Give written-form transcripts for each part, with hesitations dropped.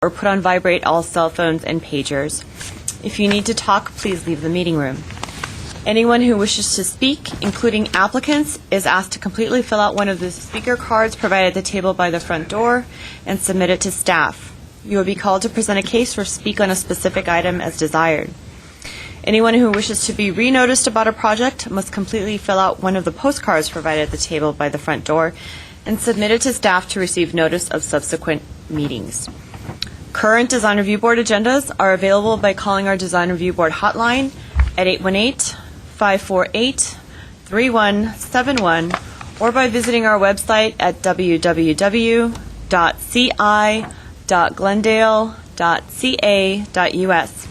or put on vibrate all cell phones and pagers. If you need to talk, please leave the meeting room. Anyone who wishes to speak, including applicants, is asked to completely fill out one of the speaker cards provided at the table by the front door and submit it to staff. You will be called to present a case or speak on a specific item as desired. Anyone who wishes to be re-noticed about a project must completely fill out one of the postcards provided at the table by the front door and submit it to staff to receive notice of subsequent meetings. Current Design Review Board agendas are available by calling our Design Review Board hotline at 818-548-3171 or by visiting our website at www.ci.glendale.ca.us.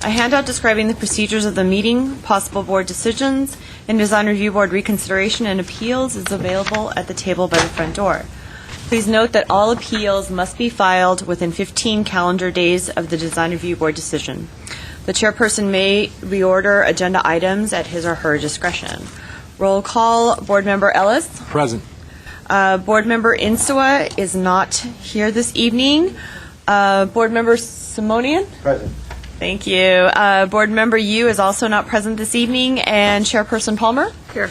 A handout describing the procedures of the meeting, possible board decisions, and Design Review Board reconsideration and appeals is available at the table by the front door. Please note that all appeals must be filed within 15 calendar days of the Design Review Board decision. The chairperson may reorder agenda items at his or her discretion. Roll call, Board Member Ellis. Present. Board Member Insua is not here this evening. Board Member Simonian? Present. Thank you. Board Member Yu is also not present this evening. And Chairperson Palmer? Here.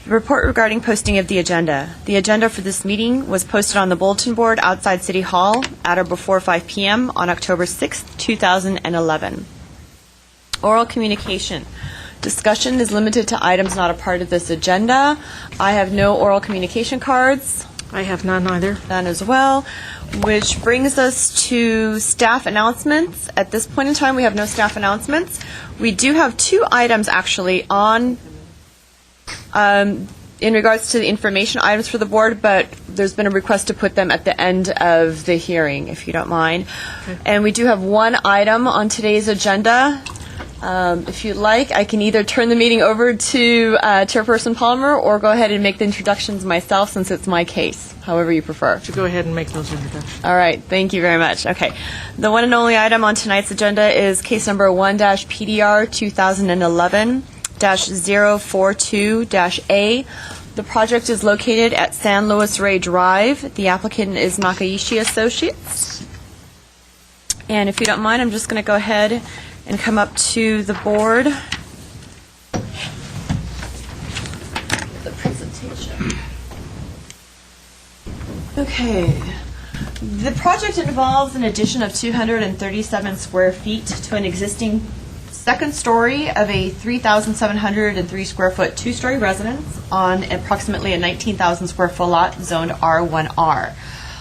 Report regarding posting of the agenda. The agenda for this meeting was posted on the bulletin board outside City Hall at or before 5 p.m. on October 6th, 2011. Oral communication. Discussion is limited to items not a part of this agenda. I have no oral communication cards. I have none either. None as well, which brings us to staff announcements. At this point in time, we have no staff announcements. We do have two items actually on in regards to the information items for the board, but there's been a request to put them at the end of the hearing, if you don't mind. Okay. And we do have one item on today's agenda. If you'd like, I can either turn the meeting over to Chairperson Palmer or go ahead and make the introductions myself since it's my case, however you prefer. So go ahead and make those introductions. All right. Thank you very much. Okay. The one and only item on tonight's agenda is case number 1-PDR 2011-042-A. The project is located at San Luis Rey Drive. The applicant is Nakaishi Associates. And if you don't mind, I'm just going to go ahead and come up to the board. The presentation. Okay. The project involves an addition of 237 square feet to an existing second story of a 3,703 square foot two-story residence on approximately a 19,000 square foot lot zoned R1R.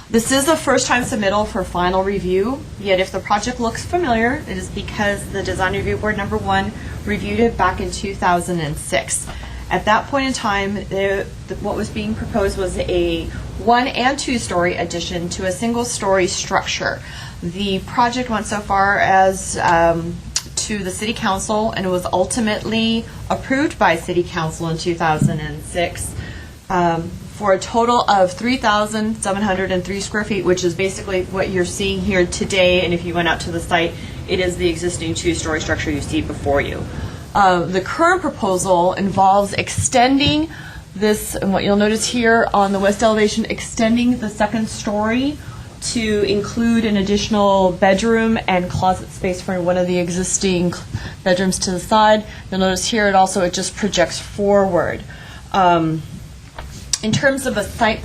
This is a first-time submittal for final review, yet if the project looks familiar, it is because the Design Review Board number 1 reviewed it back in 2006. At that point in time, what was being proposed was a 1- and 2-story addition to a single-story structure. The project went so far as to the City Council, and it was ultimately approved by City Council in 2006. For a total of 3,703 square feet, which is basically what you're seeing here today. And if you went out to the site, it is the existing two-story structure you see before you. The current proposal involves extending this, and what you'll notice here on the west elevation, extending the second story to include an additional bedroom and closet space for one of the existing bedrooms to the side. You'll notice here it just projects forward. In terms of site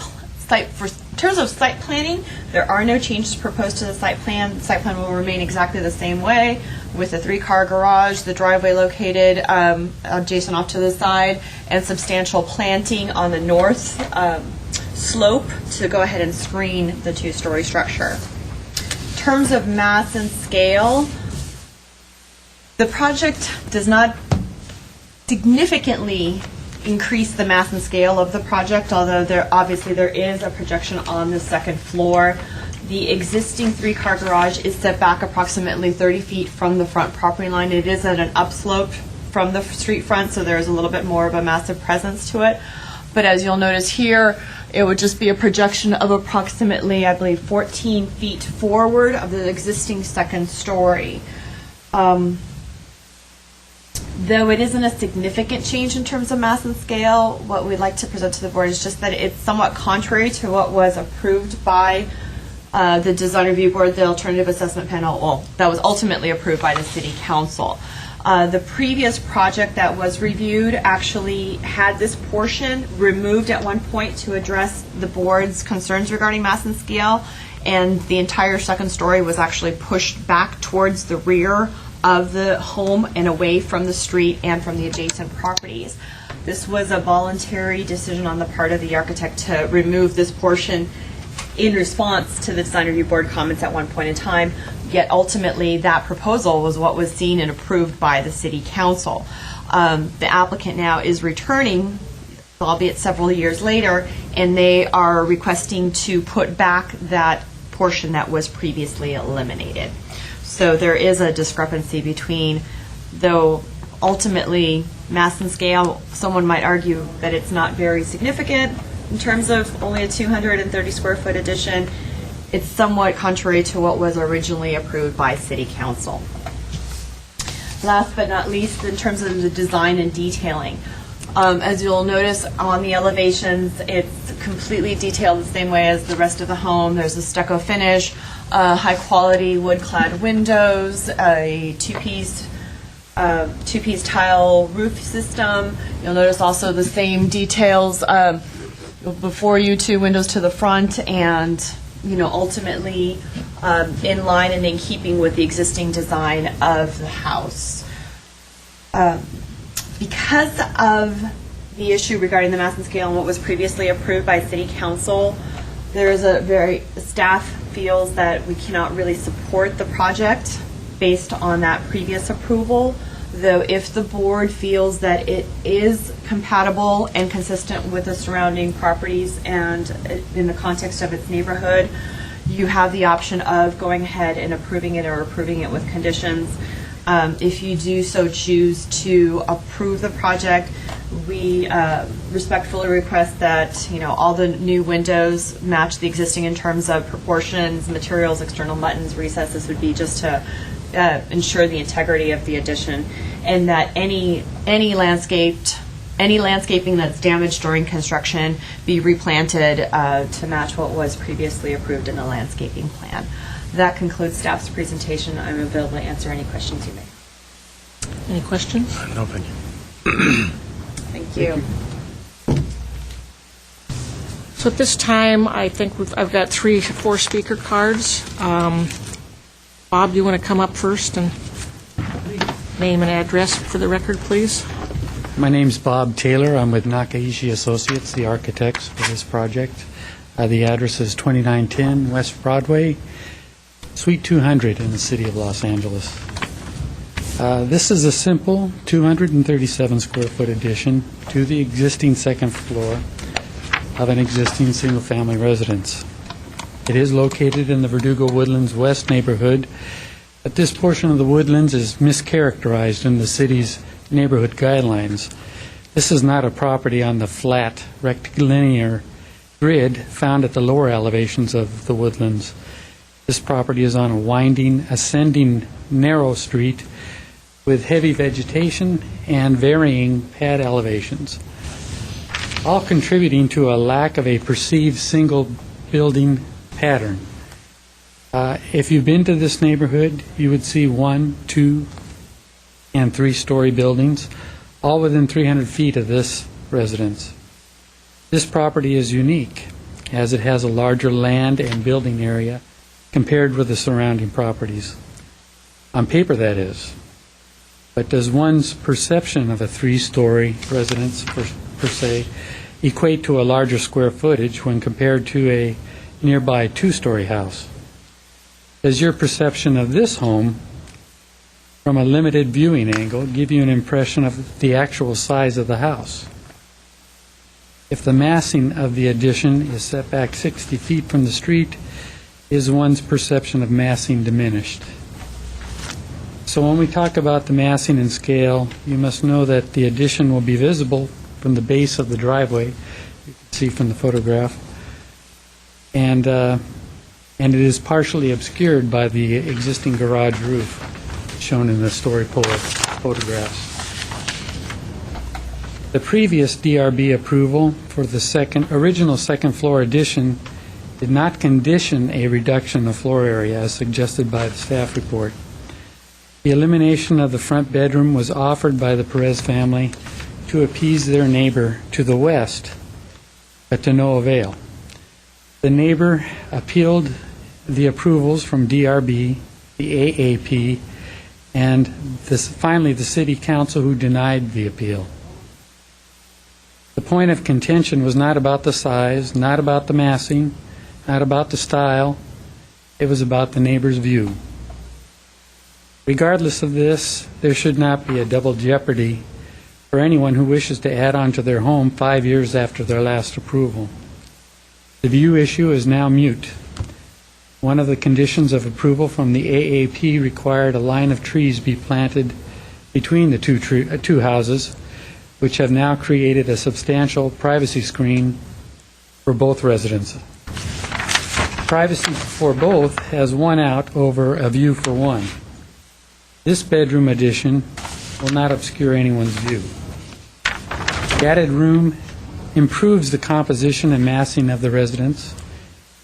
planning, there are no changes proposed to the site plan. The site plan will remain exactly the same way, with a 3-car garage, the driveway located adjacent off to the side, and substantial planting on the north slope to go ahead and screen the two-story structure. In terms of mass and scale, the project does not significantly increase the mass and scale of the project, although there is a projection on the second floor. The existing 3-car garage is set back approximately 30 feet from the front property line. It is at an upslope from the street front, so there is a little bit more of a massive presence to it. But as you'll notice here, it would just be a projection of approximately, I believe, 14 feet forward of the existing second story. Though it isn't a significant change in terms of mass and scale, what we'd like to present to the board is just that it's somewhat contrary to what was approved by The design review board, the alternative assessment panel, well, that was ultimately approved by the city council. The previous project that was reviewed actually had this portion removed at one point to address the board's concerns regarding mass and scale, and the entire second story was actually pushed back towards the rear of the home and away from the street and from the adjacent properties. This was a voluntary decision on the part of the architect to remove this portion in response to the design review board comments at one point in time, yet ultimately that proposal was what was seen and approved by the city council. The applicant now is returning, albeit several years later, and they are requesting to put back that portion that was previously eliminated. So there is a discrepancy between, though ultimately mass and scale, someone might argue that it's not very significant in terms of only a 230 square foot addition, it's somewhat contrary to what was originally approved by City Council. Last but not least, in terms of the design and detailing, as you'll notice on the elevations, it's completely detailed the same way as the rest of the home. There's a stucco finish, high quality wood-clad windows, a two-piece tile roof system. You'll notice also the same details before you, two windows to the front, and ultimately in line and in keeping with the existing design of the house. Because of the issue regarding the mass and scale and what was previously approved by City Council, staff feels that we cannot really support the project based on that previous approval. Though if the board feels that it is compatible and consistent with the surrounding properties and in the context of its neighborhood, you have the option of going ahead and approving it or approving it with conditions. If you do so choose to approve the project, we respectfully request that all the new windows match the existing in terms of proportions, materials, external buttons, recesses would be just to ensure the integrity of the addition, and that any landscaping that's damaged during construction be replanted to match what was previously approved in the landscaping plan. That concludes staff's presentation. I'm available to answer any questions you may have. Any questions? No, thank you. Thank you. So at this time, I think I've got 4 speaker cards. Bob, do you want to come up first and name and address for the record, please? My name's Bob Taylor. I'm with Nakaishi Associates, the architects for this project. The address is 2910 West Broadway, Suite 200 in the city of Los Angeles. This is a simple 237 square foot addition to the existing second floor of an existing single-family residence. It is located in the Verdugo Woodlands West neighborhood, but this portion of the Woodlands is mischaracterized in the city's neighborhood guidelines. This is not a property on the flat, rectilinear grid found at the lower elevations of the Woodlands. This property is on a winding, ascending, narrow street with heavy vegetation and varying pad elevations, all contributing to a lack of a perceived single building pattern. If you've been to this neighborhood, you would see 1, 2, and 3-story buildings, all within 300 feet of this residence. This property is unique, as it has a larger land and building area compared with the surrounding properties. On paper, that is. But does one's perception of a 3-story residence, per se, equate to a larger square footage when compared to a nearby 2-story house? Does your perception of this home from a limited viewing angle give you an impression of the actual size of the house? If the massing of the addition is set back 60 feet from the street, is one's perception of massing diminished? So when we talk about the massing and scale, you must know that the addition will be visible from the base of the driveway, you can see from the photograph, and it is partially obscured by the existing garage roof shown in the story pole photographs. The previous DRB approval for the original second floor addition did not condition a reduction of floor area as suggested by the staff report. The elimination of the front bedroom was offered by the Perez family to appease their neighbor to the west, but to no avail. The neighbor appealed the approvals from DRB, the AAP, and finally the City Council, who denied the appeal. The point of contention was not about the size, not about the massing, not about the style. It was about the neighbor's view. Regardless of this, there should not be a double jeopardy for anyone who wishes to add on to their home 5 years after their last approval. The view issue is now moot. One of the conditions of approval from the AAP required a line of trees be planted between the two houses, which have now created a substantial privacy screen for both residents. Privacy for both has won out over a view for one. This bedroom addition will not obscure anyone's view. The added room improves the composition and massing of the residence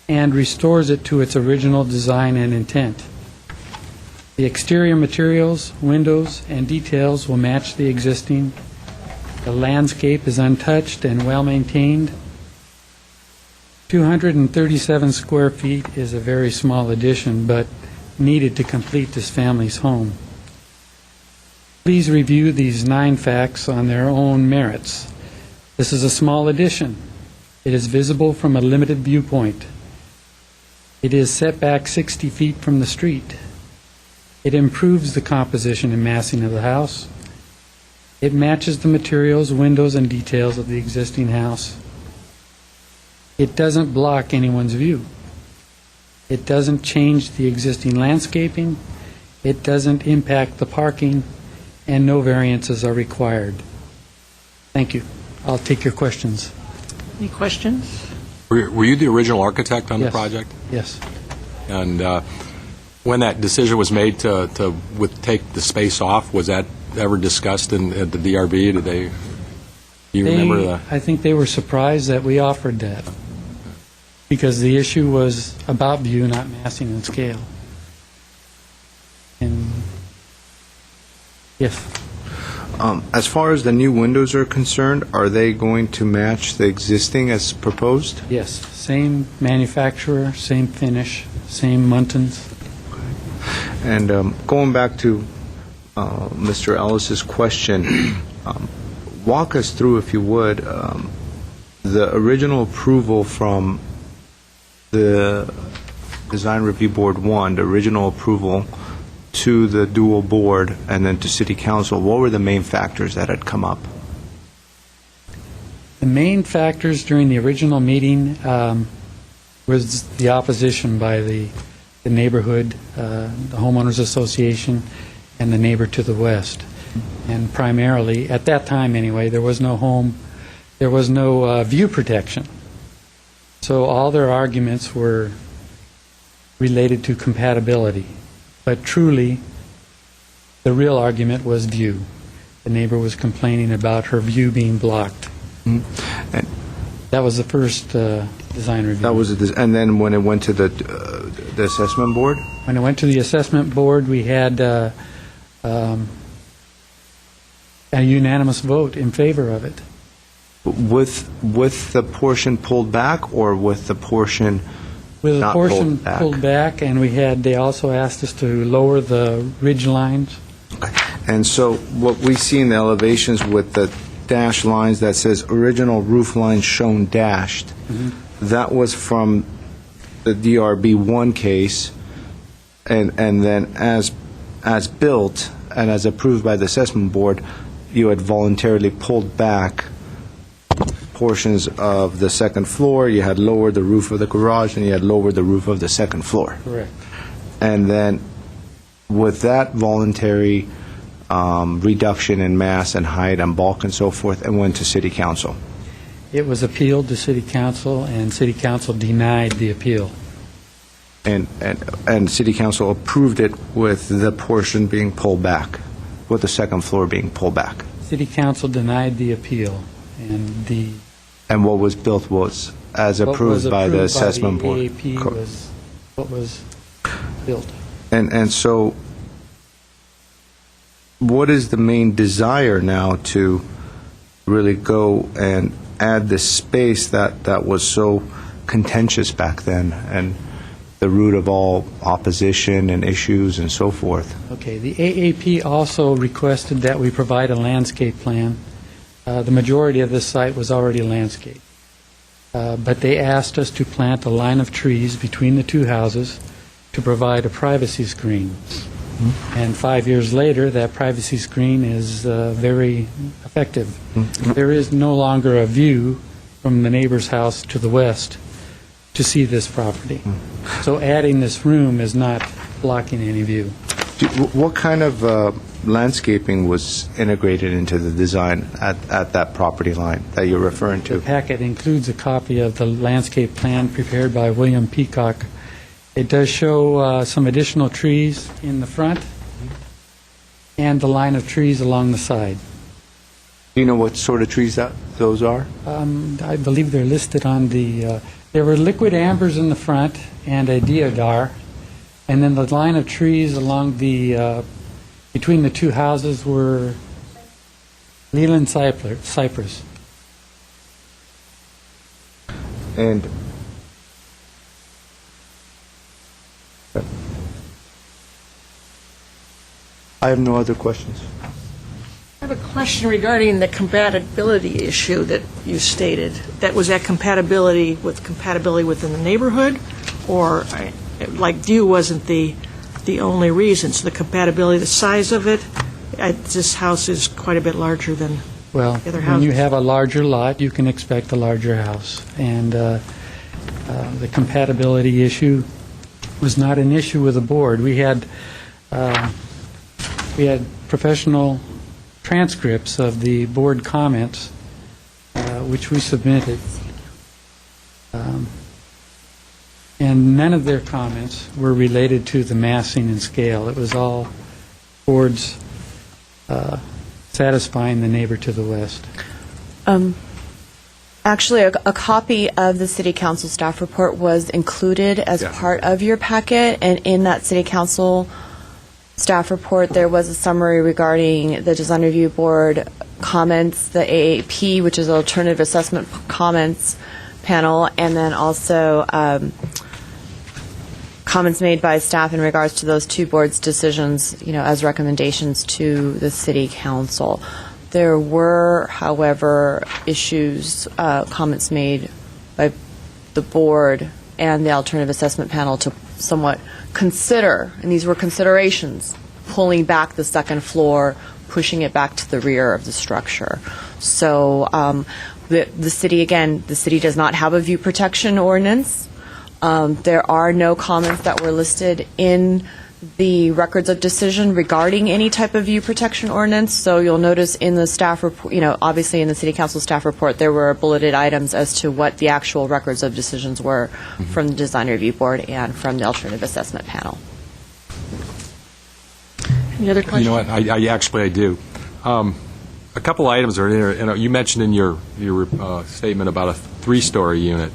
and restores it to its original design and intent. The exterior materials, windows, and details will match the existing. The landscape is untouched and well-maintained. 237 square feet is a very small addition, but needed to complete this family's home. Please review these 9 facts on their own merits. This is a small addition. It is visible from a limited viewpoint. It is set back 60 feet from the street. It improves the composition and massing of the house. It matches the materials, windows, and details of the existing house. It doesn't block anyone's view. It doesn't change the existing landscaping. It doesn't impact the parking, and no variances are required. Thank you. I'll take your questions. Any questions? Were you the original architect on the Yes. project? Yes. And when that decision was made to take the space off, was that ever discussed at the DRB? Do you remember that? I think they were surprised that we offered that, because the issue was about view, not massing and scale. And yes. As far as the new windows are concerned, are they going to match the existing as proposed? Yes, same manufacturer, same finish, same muntins. And going back to Mr. Ellis's question, walk us through, if you would, the original approval from the Design Review Board 1, the original approval to the dual board and then to City Council. What were the main factors that had come up? The main factors during the original meeting was the opposition by the neighborhood, the homeowners association, and the neighbor to the west. And primarily, at that time anyway, there was no view protection. So all their arguments were related to compatibility. But truly, the real argument was view. The neighbor was complaining about her view being blocked. And That was the first design review. that was and then when it went to the assessment board? When it went to the assessment board, we had a unanimous vote in favor of it. With the portion pulled back or with the portion With a not portion pulled back? and they also asked us to lower the ridge lines. And so what we see in the elevations with the dashed lines that says original roof line shown dashed, that was from the DRB 1 case, and then as built and as approved by the assessment board, you had voluntarily pulled back portions of the second floor, you had lowered the roof of the garage, and you had lowered the roof of the second floor. Correct. And then with that voluntary reduction in mass and height and bulk and so forth, and went to City Council. It was appealed to City Council, and City Council denied the appeal. And City Council approved it with the portion being pulled back, with the second floor being pulled back. City Council denied the appeal, and And what was built was as What was approved by the assessment board. AAP was what was built. And so, what is the main desire now to really go and add this space that was so contentious back then, and the root of all opposition and issues and so forth? Okay, the AAP also requested that we provide a landscape plan. The majority of this site was already landscaped. But they asked us to plant a line of trees between the two houses to provide a privacy screen. And 5 years later, that privacy screen is very effective. There is no longer a view from the neighbor's house to the west to see this property. So adding this room is not blocking any view. What kind of landscaping was integrated into the design at that property line that you're referring The to? packet includes a copy of the landscape plan prepared by William Peacock. It does show some additional trees in the front and the line of trees along the side. Do you know what sort of trees those are? I believe they're listed on the, there were liquid ambers in the front and a deodar, and then the line of trees along the, between the two houses were Leland cypress. And I have no other questions. I have a question regarding the compatibility issue that you stated. Was that compatibility within the neighborhood, or like view wasn't the only reason? So the compatibility, the size of it, this house is quite a bit larger than Well, the other when you houses. have a larger lot, you can expect a larger house. And the compatibility issue was not an issue with the board. We had professional transcripts of the board comments, which we submitted. And none of their comments were related to the massing and scale. It was all boards satisfying the neighbor to the west. Actually, a copy of the City Council staff report was included as Yeah. part of your packet, and in that City Council staff report, there was a summary regarding the Design Review Board comments, the AAP, which is Alternative Assessment Comments Panel, and then also comments made by staff in regards to those two boards' decisions, as recommendations to the City Council. There were, however, comments made by the board and the Alternative Assessment Panel to somewhat consider, and these were considerations, pulling back the second floor, pushing it back to the rear of the structure. So the city does not have a view protection ordinance. There are no comments that were listed in the records of decision regarding any type of view protection ordinance. So you'll notice in the staff report, obviously in the City Council staff report, there were bulleted items as to what the actual records of decisions were from the Design Review Board and from the Alternative Assessment Panel. Any other questions? You know what, I do. A couple items are in there, and you mentioned in your statement about a three-story unit.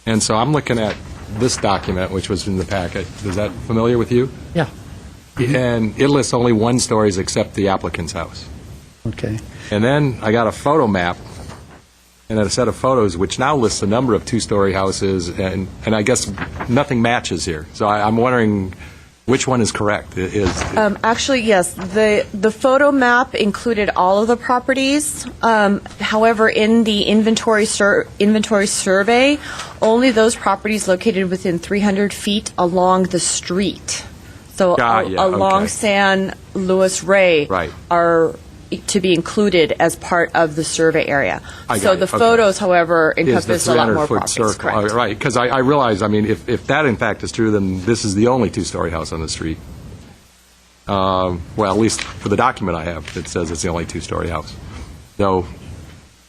And so I'm looking at this document, which was in the packet. Is that familiar with you? Yeah. And it lists only one stories except the applicant's house. Okay. And then I got a photo map and then a set of photos which now lists a number of two-story houses, and I guess nothing matches here. So I'm wondering which one is correct. Actually, yes. The photo map included all of the properties. However, in the inventory survey, only those properties located within 300 feet along the street. So along okay. San Luis Rey Right. are to be included as part of the survey area. I got So it. the Okay. photos, however, Is the encompass a lot more 300-foot properties. circle. Correct. Right, because I realize, if that in fact is true, then this is the only two-story house on the street. Well, at least for the document I have, it says it's the only two-story house. Though,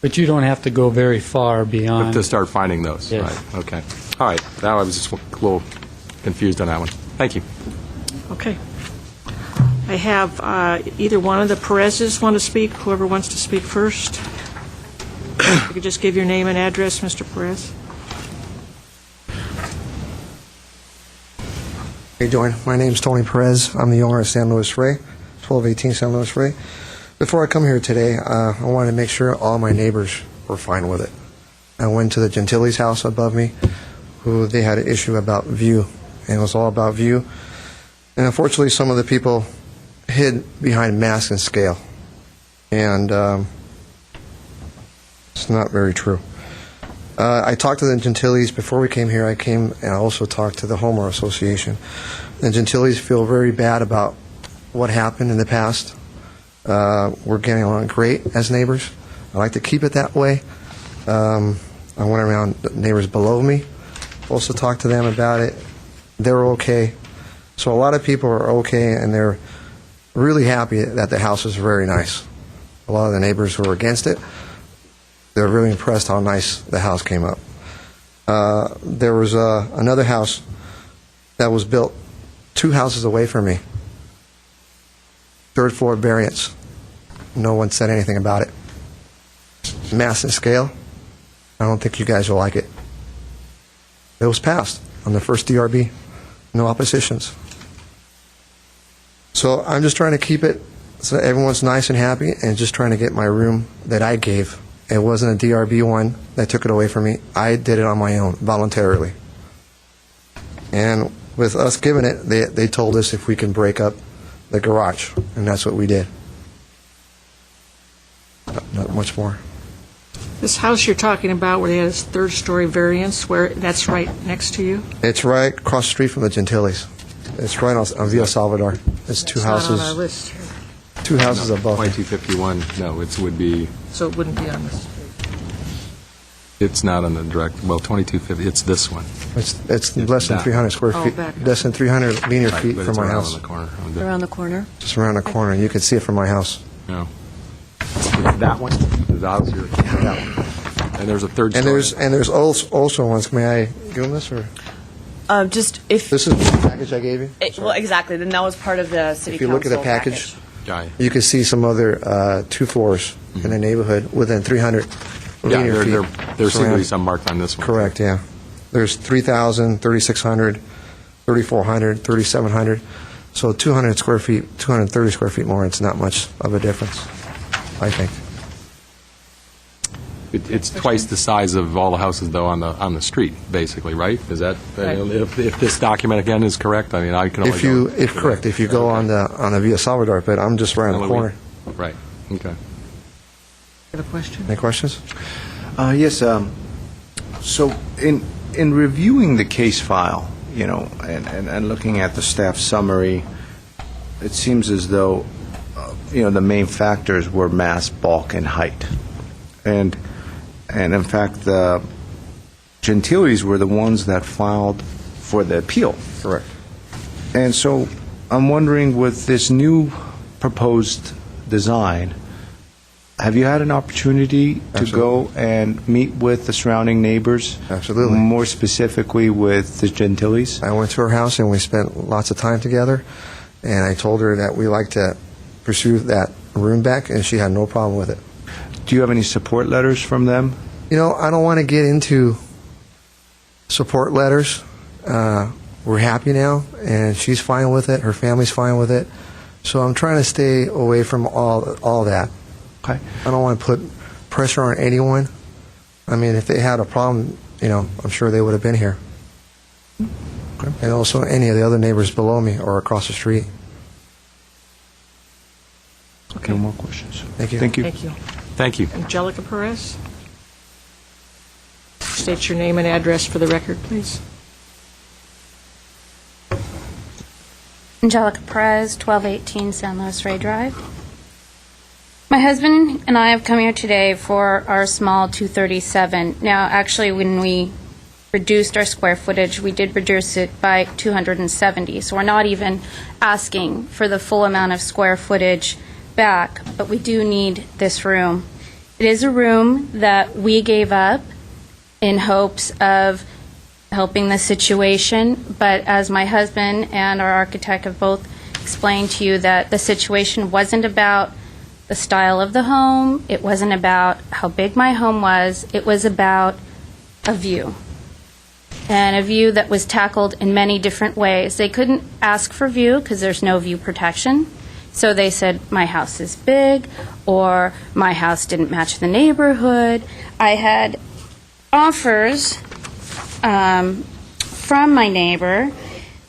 But you don't have to go very far beyond. to start finding those. Yes. Right, okay. All right, now I was just a little confused on that one. Thank you. Okay. I have either one of the Perez's want to speak, whoever wants to speak first. You could just give your name and address, Mr. Perez. How you doing? My name's Tony Perez. I'm the owner of San Luis Rey, 1218 San Luis Rey. Before I come here today, I wanted to make sure all my neighbors were fine with it. I went to the Gentili's house above me, who they had an issue about view, and it was all about view. And unfortunately, some of the people hid behind mask and scale, and it's not very true. I talked to the Gentili's before we came here. I came and I also talked to the homeowner association. The Gentili's feel very bad about what happened in the past. We're getting along great as neighbors. I like to keep it that way. I went around the neighbors below me, also talked to them about it. They're okay. So a lot of people are okay, and they're really happy that the house is very nice. A lot of the neighbors who are against it, they're really impressed how nice the house came up. There was another house that was built 2 houses away from me. 3rd floor variance. No one said anything about it. Mass and scale. I don't think you guys will like it. It was passed on the first DRB. No oppositions. So I'm just trying to keep it so that everyone's nice and happy, and just trying to get my room that I gave. It wasn't a DRB one that took it away from me. I did it on my own, voluntarily. And with us giving it, they told us if we can break up the garage, and that's what we did. Not much more. This house you're talking about where they had this 3rd-story variance, where that's right next to you? It's right across the street from the Gentili's. It's right on Villa Salvador. It's 2 It's not houses. on our list here, 2 houses above. 2251, no, it would be, so it wouldn't be on this. it's not on the direct, well, 2250, it's this one. It's less than that. 300 square Oh, feet, back up. less than 300 linear Right, feet but from it's my around house. on the corner. Around the corner. Just around the corner. You can see it from my house. No. That one? That was your, that one. And there's a 3rd story. And there's also ones. May I give them this, or Just if, this is the package I gave you? well, exactly, then that was part of the city If you council look at the package, Guy. you can see some other 2 floors in the neighborhood within 300 Yeah, linear feet. there seem to be surrounded. some marked on this one. Correct, yeah. There's 3,000, 3,600, 3,400, 3,700. So 200 square feet, 230 square feet more, it's not much of a difference, I think. It's twice the size of all the houses, though, on the street, basically, right? Is that, Right. if this document, again, is correct? I mean, I can only If correct, if you go on the Villa Salvador, but I'm just right on the corner. Right, okay. You have a question? Any questions? Yes, so in reviewing the case file, you know, and looking at the staff summary, it seems as though, you know, the main factors were mass, bulk, and height. And in fact, the Gentili's were the ones that filed for the appeal. Correct. And so I'm wondering, with this new proposed design, have you had an opportunity to Absolutely. go and meet with the surrounding neighbors? Absolutely. More specifically with the Gentili's? I went to her house and we spent lots of time together, and I told her that we like to pursue that room back, and she had no problem with it. Do you have any support letters from them? You know, I don't want to get into support letters. We're happy now, and she's fine with it. Her family's fine with it. So I'm trying to stay away from all that. Okay. I don't want to put pressure on anyone. I mean, if they had a problem, you know, I'm sure they would have been here. Okay. And also any of the other neighbors below me or across the street. No more questions. Thank you. Thank you. Thank you. Thank you. Angelica Perez? State your name and address for the record, please. Angelica Perez, 1218 San Luis Rey Drive. My husband and I have come here today for our small 237. Now, actually, when we reduced our square footage, we did reduce it by 270. So we're not even asking for the full amount of square footage back, but we do need this room. It is a room that we gave up in hopes of helping the situation, but as my husband and our architect have both explained to you, that the situation wasn't about the style of the home, it wasn't about how big my home was, it was about a view. and a view that was tackled in many different ways. They couldn't ask for view because there's no view protection. So they said, my house is big, or my house didn't match the neighborhood. I had offers from my neighbor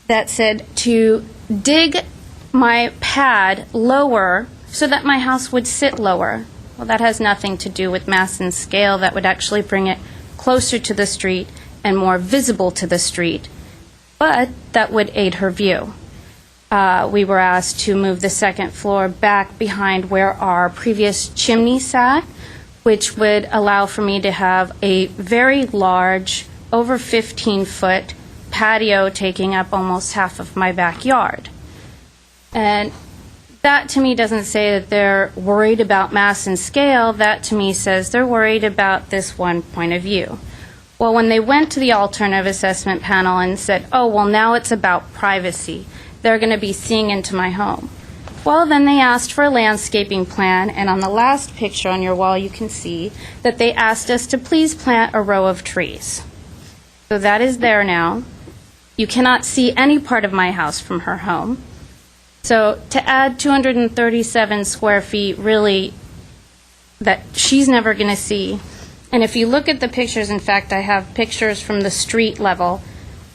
that said to dig my pad lower so that my house would sit lower. Well, that has nothing to do with mass and scale. That would actually bring it closer to the street and more visible to the street, but that would aid her view. We were asked to move the second floor back behind where our previous chimney sat, which would allow for me to have a very large, over 15-foot patio taking up almost half of my backyard. And that to me doesn't say that they're worried about mass and scale. That to me says they're worried about this one point of view. Well, when they went to the alternative assessment panel and said, oh, well, now it's about privacy, they're going to be seeing into my home. Well, then they asked for a landscaping plan, and on the last picture on your wall you can see that they asked us to please plant a row of trees. So that is there now. You cannot see any part of my house from her home. So to add 237 square feet, really, that she's never going to see. And if you look at the pictures, in fact, I have pictures from the street level,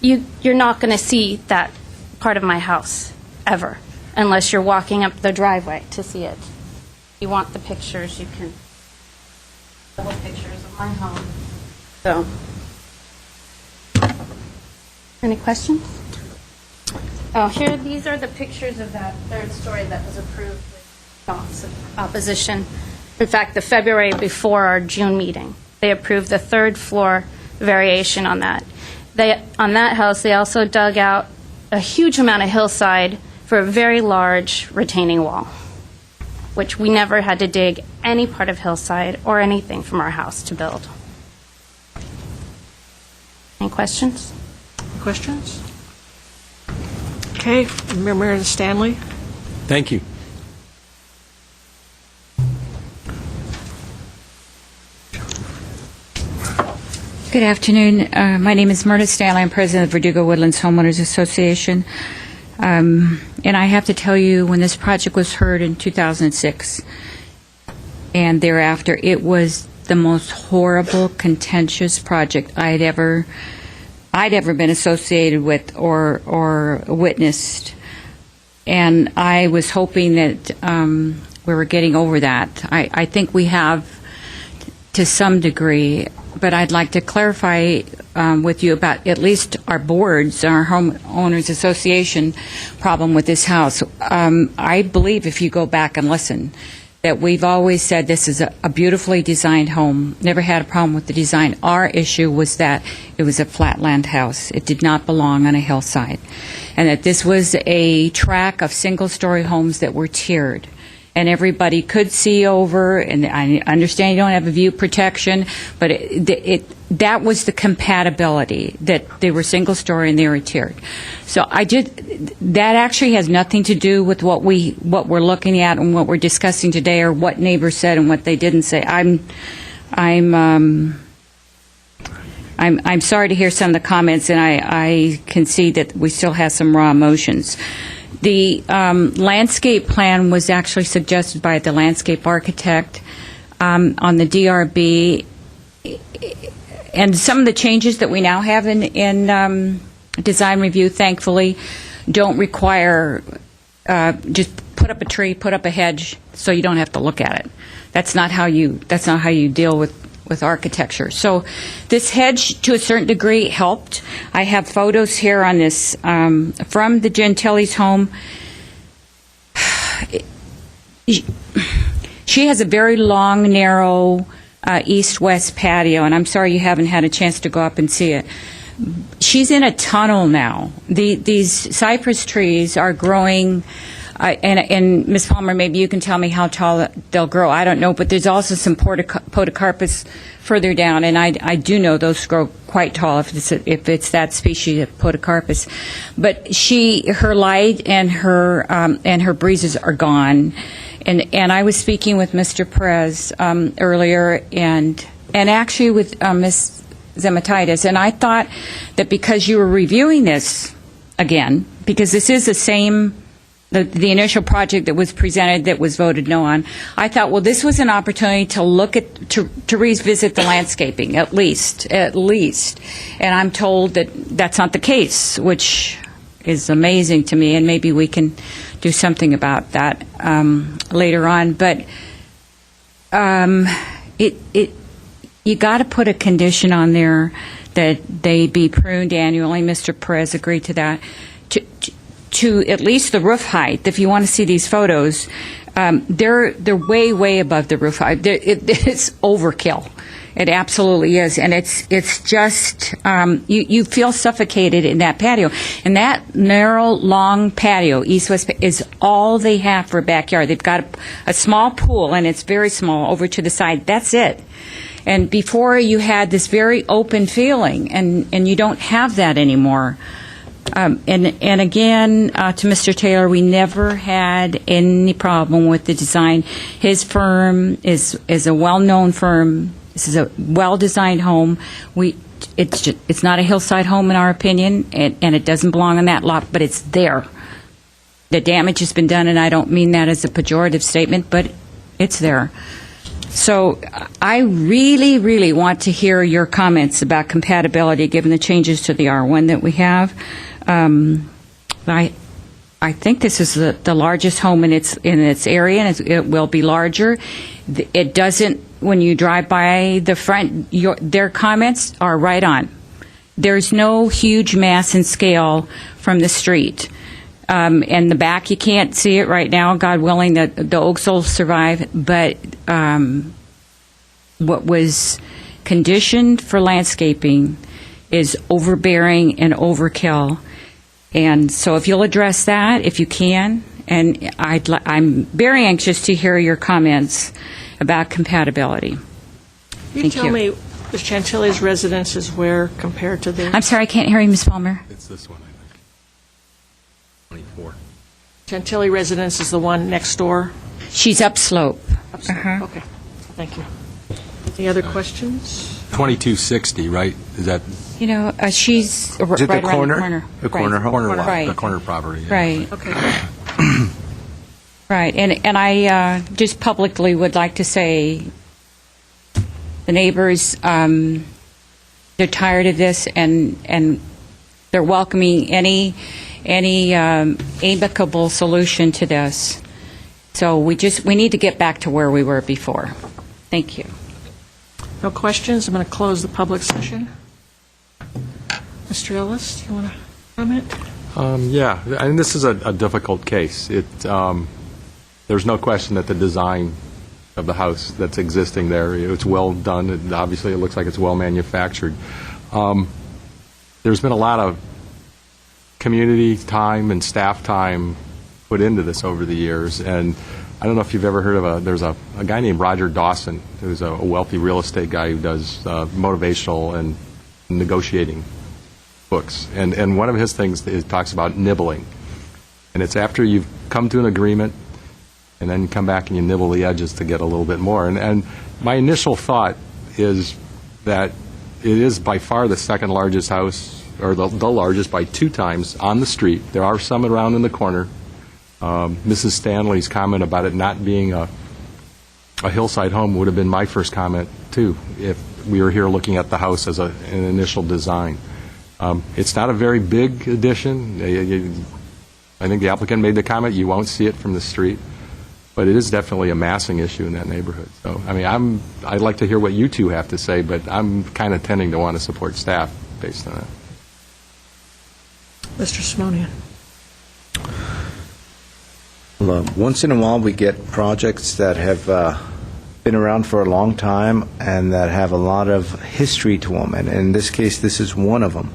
you're not going to see that part of my house ever, unless you're walking up the driveway to see it. If you want the pictures, you can double pictures of my home. So, any questions? Oh, here, these are the pictures of that third story that was approved with lots of opposition. In fact, the February before our June meeting, they approved the third floor variation on that. On that house, they also dug out a huge amount of hillside for a very large retaining wall, which we never had to dig any part of hillside or anything from our house to build. Any questions? Questions? Okay, Mayor Stanley. Thank you. Good afternoon. My name is Myrna Stanley. I'm president of Verdugo Woodlands Homeowners Association. And I have to tell you, when this project was heard in 2006 and thereafter, it was the most horrible, contentious project I'd ever been associated with or witnessed. And I was hoping that we were getting over that. I think we have to some degree, but I'd like to clarify with you about at least our boards, our homeowners association problem with this house. I believe if you go back and listen, that we've always said this is a beautifully designed home, never had a problem with the design. Our issue was that it was a flatland house. It did not belong on a hillside. And that this was a tract of single-story homes that were tiered. And everybody could see over, and I understand you don't have a view protection, but that was the compatibility, that they were single-story and they were tiered. So that actually has nothing to do with what we're looking at and what we're discussing today, or what neighbors said and what they didn't say. I'm sorry to hear some of the comments, and I can see that we still have some raw emotions. The landscape plan was actually suggested by the landscape architect on the DRB, and some of the changes that we now have in design review, thankfully, don't require just put up a tree, put up a hedge, so you don't have to look at it. That's not how you deal with architecture. So this hedge, to a certain degree, helped. I have photos here on this from the Gentiles' home. She has a very long, narrow east-west patio, and I'm sorry you haven't had a chance to go up and see it. She's in a tunnel now. These cypress trees are growing, and Ms. Palmer, maybe you can tell me how tall they'll grow. I don't know, but there's also some podocarpus further down, and I do know those grow quite tall if it's that species of podocarpus. But her light and her breezes are gone. And I was speaking with Mr. Perez earlier, and actually with Ms. Zematitis. And I thought that because you were reviewing this again, because this is the same, the initial project that was presented that was voted no on, I thought, well, this was an opportunity to look at, to revisit the landscaping, at least. And I'm told that that's not the case, which is amazing to me, and maybe we can do something about that later on. But you got to put a condition on there that they be pruned annually. Mr. Perez agreed to that. To at least the roof height. If you want to see these photos, they're way above the roof height. It's overkill. It absolutely is, and it's just you feel suffocated in that patio. And that narrow, long patio, east-west, is all they have for a backyard. They've got a small pool, and it's very small over to the side. That's it. And before you had this very open feeling, and you don't have that anymore. And again, to Mr. Taylor, we never had any problem with the design. His firm is a well-known firm. This is a well-designed home. It's not a hillside home in our opinion, and it doesn't belong on that lot, but it's there. The damage has been done, and I don't mean that as a pejorative statement, but it's there. So I really want to hear your comments about compatibility given the changes to the R1 that we have. I think this is the largest home in its area, and it will be larger. It doesn't, when you drive by the front, their comments are right on. There's no huge mass and scale from the street. And the back, you can't see it right now. God willing that the oaks will survive. But what was conditioned for landscaping is overbearing and overkill. And so if you'll address that, if you can, and I'm very anxious to hear your comments about compatibility. You Thank tell you. me the Chantilly's residence is where compared to the I'm sorry, I can't hear you, Ms. Palmer. It's this one, I think. 24. Chantilly residence is the one next door? She's upslope. Upstairs. Okay, thank you. Any other questions? 2260, right? Is that You know, she's Is it right the around corner? the corner. The corner home? corner lot, Right. the corner property? Yeah. Right, Okay. right. And I just publicly would like to say the neighbors, they're tired of this, and they're welcoming any amicable solution to this. So we need to get back to where we were before. Thank you. No questions? I'm going to close the public session. Mr. Ellis, do you want to comment? Yeah, and this is a difficult case. There's no question that the design of the house that's existing there, it's well done. Obviously, it looks like it's well manufactured. There's been a lot of community time and staff time put into this over the years, and I don't know if you've ever heard of there's a guy named Roger Dawson, who's a wealthy real estate guy who does motivational and negotiating books. And one of his things talks about nibbling. And it's after you've come to an agreement, and then you come back and you nibble the edges to get a little bit more. And my initial thought is that it is by far the second largest house, or the largest by 2 times on the street. There are some around in the corner. Mrs. Stanley's comment about it not being a hillside home would have been my first comment, too, if we were here looking at the house as an initial design. It's not a very big addition. I think the applicant made the comment, you won't see it from the street, but it is definitely a massing issue in that neighborhood. So, I mean, I'd like to hear what you two have to say, but I'm kind of tending to want to support staff based on that. Mr. Simonian. Well, once in a while, we get projects that have been around for a long time and that have a lot of history to them, and in this case, this is one of them.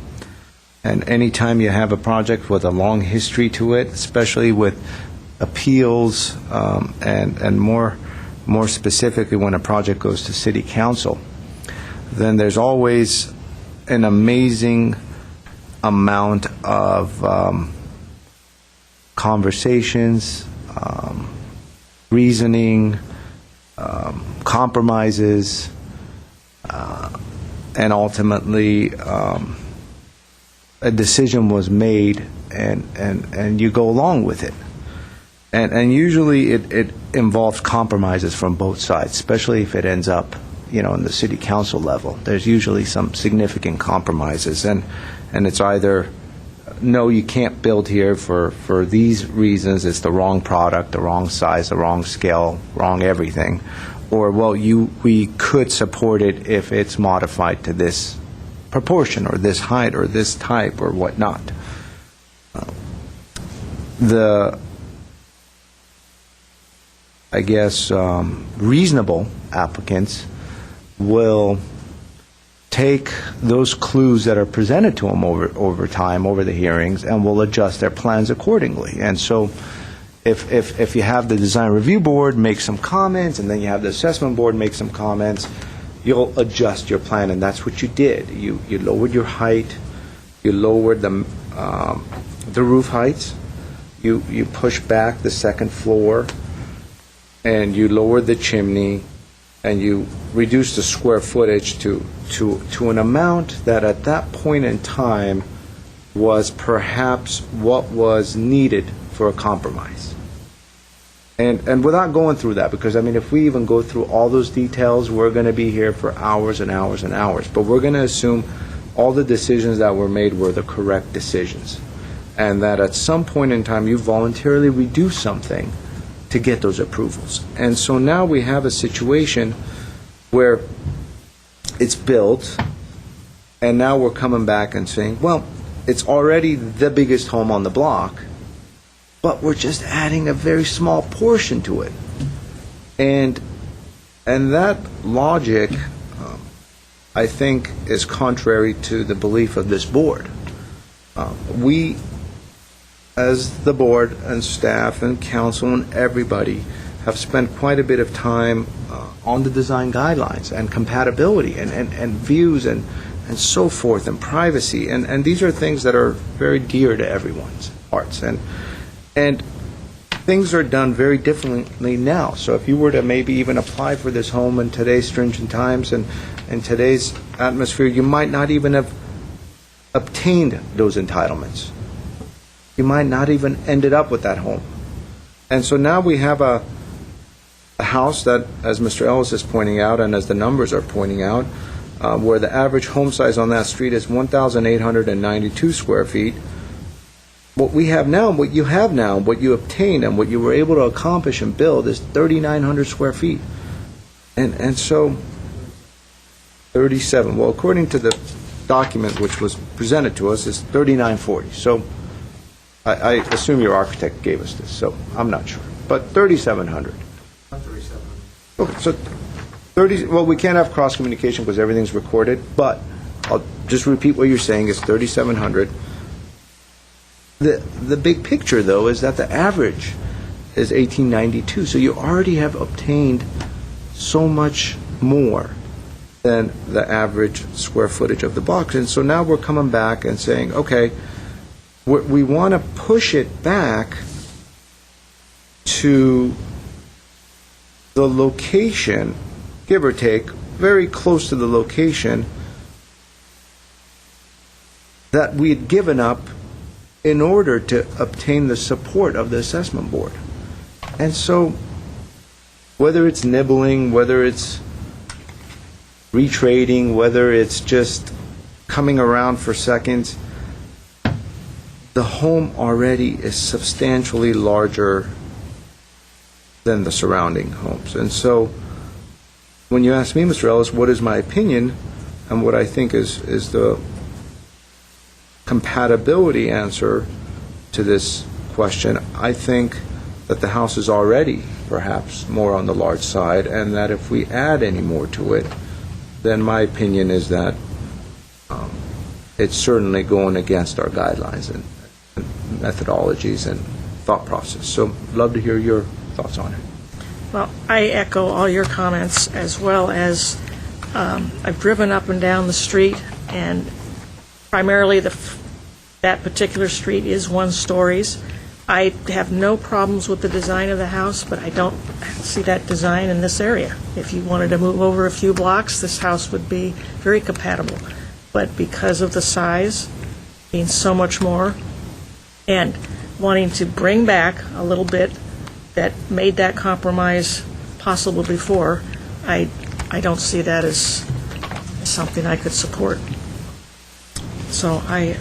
And anytime you have a project with a long history to it, especially with appeals and more specifically when a project goes to city council, then there's always an amazing amount of conversations, reasoning, compromises, and ultimately a decision was made, and you go along with it. And usually it involves compromises from both sides, especially if it ends up, in the city council level. There's usually some significant compromises, and it's either, no, you can't build here for these reasons, it's the wrong product, the wrong size, the wrong scale, wrong everything, or, well, we could support it if it's modified to this proportion, or this height, or this type, or whatnot. Reasonable applicants will take those clues that are presented to them over time, over the hearings, and will adjust their plans accordingly. And so if you have the design review board make some comments, and then you have the assessment board make some comments, you'll adjust your plan, and that's what you did. You lowered your height, you lowered the roof heights, you pushed back the second floor, and you lowered the chimney, and you reduced the square footage to an amount that at that point in time was perhaps what was needed for a compromise. And without going through that, because, if we even go through all those details, we're going to be here for hours and hours and hours. But we're going to assume all the decisions that were made were the correct decisions, and that at some point in time you voluntarily reduce something to get those approvals. And so now we have a situation where it's built, and now we're coming back and saying, well, it's already the biggest home on the block, but we're just adding a very small portion to it. And that logic, I think, is contrary to the belief of this board. We, as the board and staff and council and everybody, have spent quite a bit of time on the design guidelines and compatibility and views and so forth, and privacy. And these are things that are very dear to everyone's hearts. And things are done very differently now. So if you were to maybe even apply for this home in today's stringent times and in today's atmosphere, you might not even have obtained those entitlements. You might not even ended up with that home. And so now we have a house that, as Mr. Ellis is pointing out, and as the numbers are pointing out, where the average home size on that street is 1,892 square feet. What we have now, what you have now, what you obtained, and what you were able to accomplish and build is 3,900 square feet. And so 37. Well, according to the document which was presented to us, is 3,940. So I assume your architect gave us this, so I'm not sure. But 3,700. Not 37. Okay, so 30. Well, we can't have cross communication because everything's recorded. But I'll just repeat what you're saying is 3,700. The big picture, though, is that the average is 1,892. So you already have obtained so much more than the average square footage of the box. And so now we're coming back and saying, okay, we want to push it back to the location, give or take, very close to the location that we had given up in order to obtain the support of the assessment board. And so whether it's nibbling, whether it's retrading, whether it's just coming around for seconds, the home already is substantially larger than the surrounding homes. And so when you ask me, Mr. Ellis, what is my opinion and what I think is the compatibility answer to this question, I think that the house is already perhaps more on the large side, and that if we add any more to it, then my opinion is that it's certainly going against our guidelines and methodologies and thought process. So love to hear your thoughts on it. Well, I echo all your comments, as well as I've driven up and down the street, and primarily that particular street is one stories. I have no problems with the design of the house, but I don't see that design in this area. If you wanted to move over a few blocks, this house would be very compatible. But because of the size, being so much more, and wanting to bring back a little bit that made that compromise possible before, I don't see that as something I could support. So I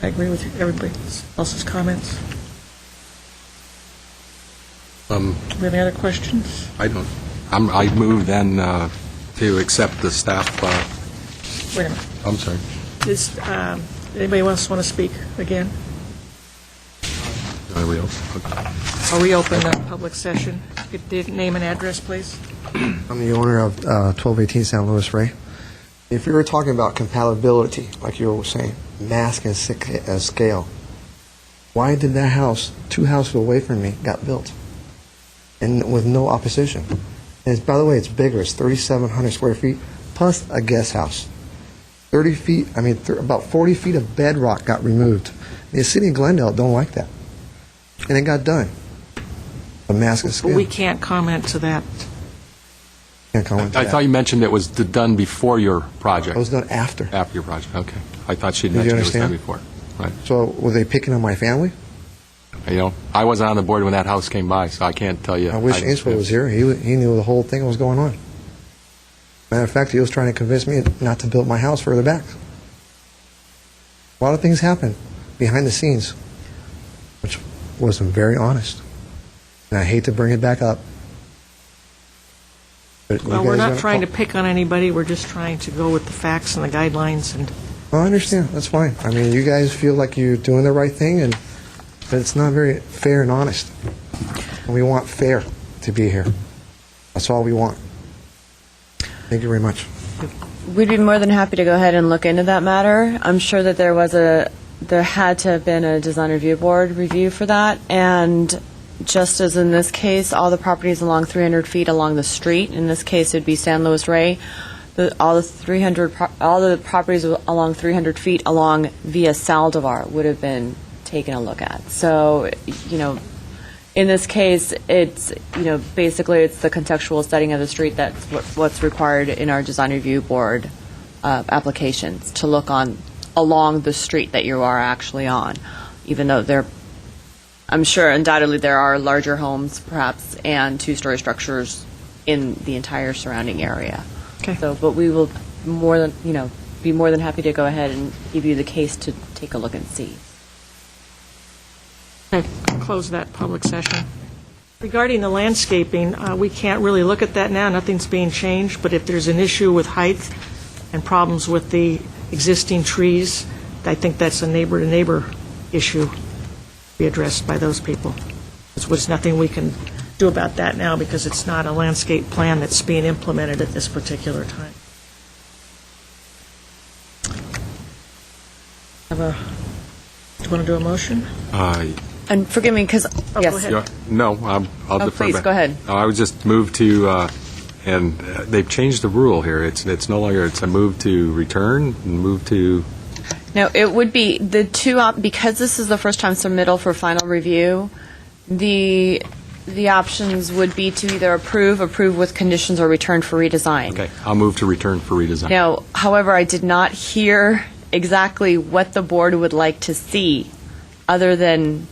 agree with everybody else's comments. Do we have any other questions? I don't. I move then to accept the staff. Wait a minute. I'm sorry. Does anybody else want to speak again? I reopen. Okay. I'll reopen the public session. Could you name and address, please? I'm the owner of 1218 San Luis Rey. If you were talking about compatibility, like you were saying, mass and scale, why did that house, 2 houses away from me, got built? And with no opposition. And by the way, it's bigger. It's 3,700 square feet plus a guest house. 30 feet, about 40 feet of bedrock got removed. The city of Glendale don't like that. And it got done. A mass and scale. But we can't comment to that. Can't comment to I that. thought you mentioned it was done before your project. It was done after. After your project, okay. I thought she'd Did you mentioned it was done understand? before. Right. So were they picking on my family? You know, I wasn't on the board when that house came by, so I can't tell you. I wish Ainsworth was here. He knew the whole thing was going on. Matter of fact, he was trying to convince me not to build my house further back. A lot of things happen behind the scenes, which wasn't very honest. And I hate to bring it back up. But Well, we're not trying to pick on anybody. We're just trying to go with the facts and the guidelines. And I understand. That's fine. I mean, you guys feel like you're doing the right thing, but it's not very fair and honest. And we want fair to be here. That's all we want. Thank you very much. We'd be more than happy to go ahead and look into that matter. I'm sure that there had to have been a design review board review for that, and just as in this case, all the properties along 300 feet along the street, in this case it would be San Luis Rey, all the properties along 300 feet along via Saldivar would have been taken a look at. So, in this case, it's, basically it's the contextual setting of the street that's what's required in our design review board applications, to look along the street that you are actually on, even though I'm sure undoubtedly there are larger homes perhaps and 2-story structures in the entire surrounding area. Okay. So, but we will be more than happy to go ahead and give you the case to take a look and see. Okay, close that public session. Regarding the landscaping, we can't really look at that now. Nothing's being changed, but if there's an issue with height and problems with the existing trees, I think that's a neighbor-to-neighbor issue to be addressed by those people. There's nothing we can do about that now because it's not a landscape plan that's being implemented at this particular time. Do you want to do a motion? And forgive me, because, yes. Go ahead. No, I'll defer please, back. go ahead. I would just move to, and they've changed the rule here. It's no longer, it's a move to return, and move to... No, it would be the two, because this is the first time submittal for final review, the options would be to either approve with conditions, or return for redesign. Okay, I'll move to return for redesign. Now, however, I did not hear exactly what the board would like to see, other than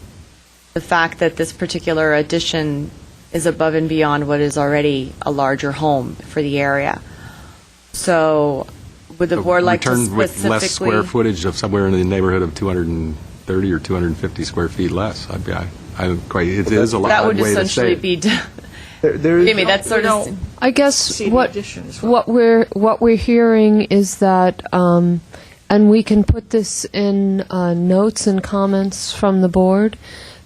the fact that this particular addition is above and beyond what is already a larger home for the area. So would the board like to Return with specifically... less square footage of somewhere in the neighborhood of 230 or 250 square feet less. I don't quite, it is a lot That would way to say essentially it. be... There is Forgive me, that's sort of... I guess See the what addition as well. what we're hearing is that, and we can put this in notes and comments from the board,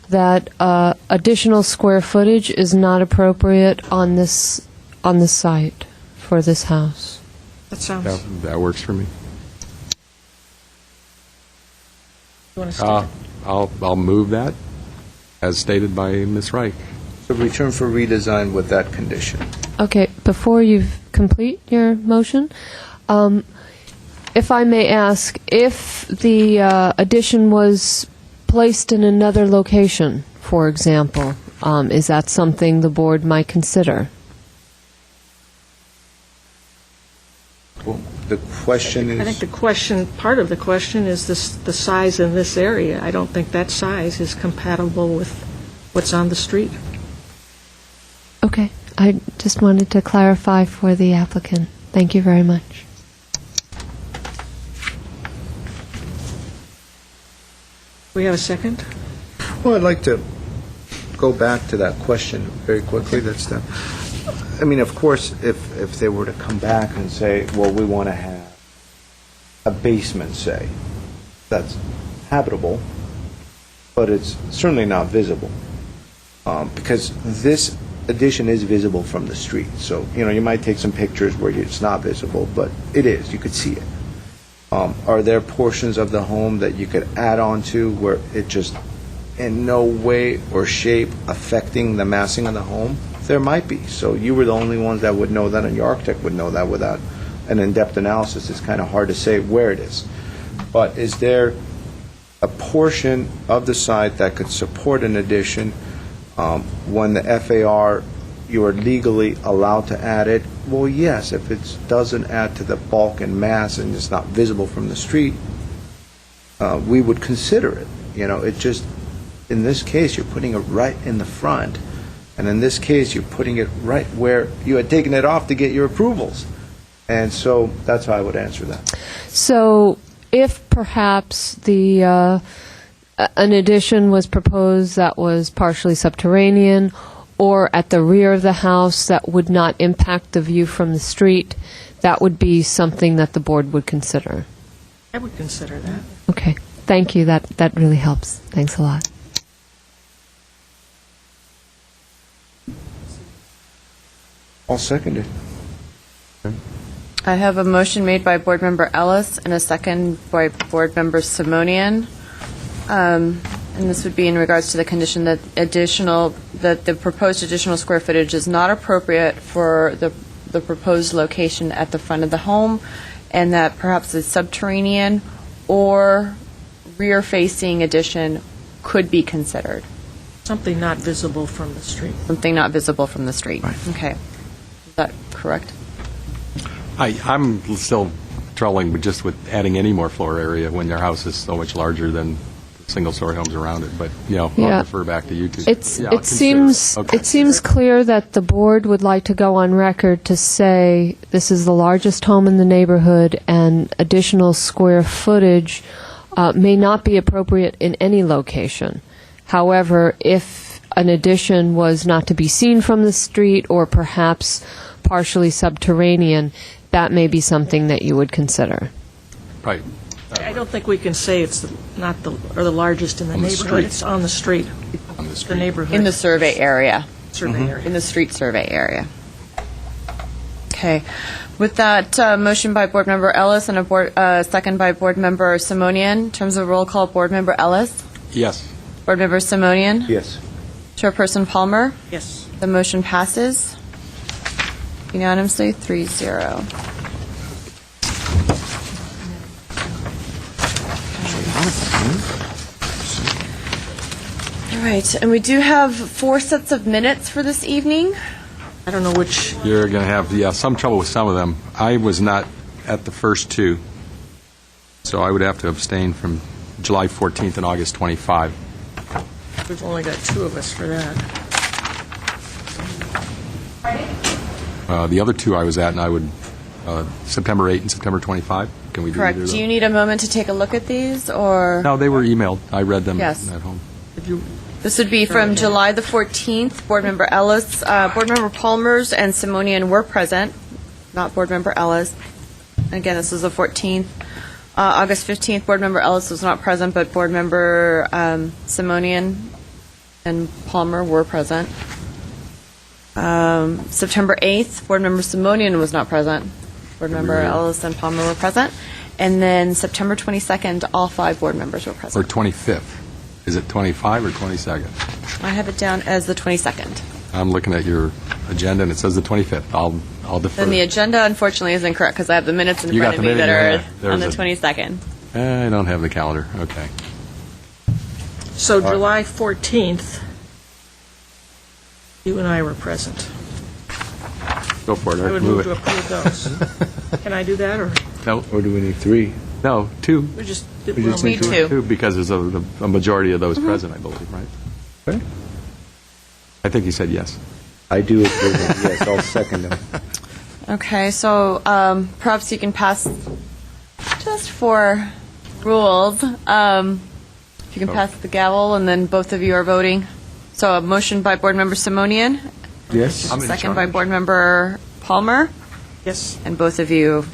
that additional square footage is not appropriate on this site for this house. That sounds... That works for me. You want to start? I'll move that, as stated by Ms. Reich. So return for redesign with that condition. Okay, before you complete your motion, if I may ask, if the addition was placed in another location, for example. Is that something the board might consider? Well, the question I think is, part of the question is the size in this area. I don't think that size is compatible with what's on the street. Okay, I just wanted to clarify for the applicant. Thank you very much. We have a second? well, I'd like to go back to that question very quickly. I mean, of course, if they were to come back and say, well, we want to have a basement, say, that's habitable, but it's certainly not visible, because this addition is visible from the street. So, you might take some pictures where it's not visible, but it is. You could see it. Are there portions of the home that you could add on to where it just in no way or shape affecting the massing of the home? There might be. So you were the only ones that would know that, and your architect would know that without an in-depth analysis. It's kind of hard to say where it is. But is there a portion of the site that could support an addition when the FAR, you are legally allowed to add it? Well, yes, if it doesn't add to the bulk and mass and it's not visible from the street, we would consider it. It just, in this case, you're putting it right in the front, and in this case, you're putting it right where you had taken it off to get your approvals. And so that's how I would answer that. So if perhaps an addition was proposed that was partially subterranean or at the rear of the house that would not impact the view from the street, that would be something that the board would consider. I would consider that. Okay. Thank you. That really helps. Thanks a lot. I'll second it. I have a motion made by Board Member Ellis and a second by Board Member Simonian. And this would be in regards to the condition that the proposed additional square footage is not appropriate for the proposed location at the front of the home, and that perhaps a subterranean or rear-facing addition could be considered. Something not visible from the street. Something not visible from the street. Right. Okay. Is that correct? I'm still troubling with adding any more floor area when your house is so much larger than single-story homes around it. But, I'll refer back to you two. It seems clear that the board would like to go on record to say this is the largest home in the neighborhood and additional square footage may not be appropriate in any location. However, if an addition was not to be seen from the street or perhaps partially subterranean, that may be something that you would consider. Right. I don't think we can say it's the largest in the On the neighborhood. street. It's on the street. On the The street. neighborhood. In the survey area. survey area. In the street survey area. Okay. With that motion by Board Member Ellis and a second by Board Member Simonian, in terms of roll call, Board Member Ellis, Yes. Board Member Simonian, Yes. Chairperson Palmer, Yes. the motion passes unanimously, 3-0. All right, and we do have 4 sets of minutes for this evening. I don't know which. You're going to have, some trouble with some of them. I was not at the first two, so I would have to abstain from July 14th and August 25. We've only got 2 of us for that. The other two I was at, and I would, September 8 and September 25. Can we do Correct. either of Do you those? need a moment to take a look at these, or? No, they were emailed. I read them Yes. at home. Did you? This would be from July the 14th. Board Member Ellis, Board Member Palmers and Simonian were present, not Board Member Ellis. Again, this was the 14th. August 15th, Board Member Ellis was not present, but Board Member Simonian and Palmer were present. September 8th, Board Member Simonian was not present. Board Member Ellis and Palmer were present. And then September 22nd, all 5 board members were Or present. 25th. Is it 25 or 22nd? I have it down as the 22nd. I'm looking at your agenda, and it says the 25th. I'll defer. Then the agenda, unfortunately, is incorrect because I have the minutes in You front got of the me that minute, yeah. are on the There's 22nd. I don't have the calendar. Okay. So July 14th, You and I were present. Go for it, I Art. would Move move to approve those. Can I do that, or No, Or do we need three? no, two. we just... just need two. Two, because there's a majority of those present, I believe, right? Okay. I think you said yes. I do agree with yes, I'll second them. Okay, so perhaps you can pass, just for rules, if you can pass the gavel, and then both of you are voting. So a motion by Board Member Simonian, Yes? I'm in second by charge. Board Member Palmer, Yes, and both of you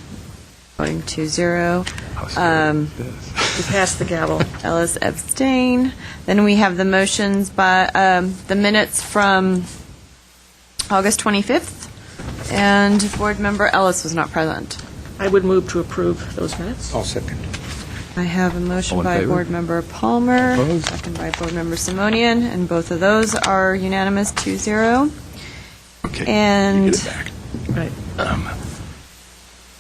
voting 2-0. How scary is this? we passed the gavel. Ellis abstain. Then we have the motions by the minutes from August 25th, and Board Member Ellis was not present. I would move to approve those minutes. I'll second. I have a motion All in by favor? Board Member Palmer, Opposed? second by Board Member Simonian, and both of those are unanimous, 2-0. Okay. And you get it back. Right.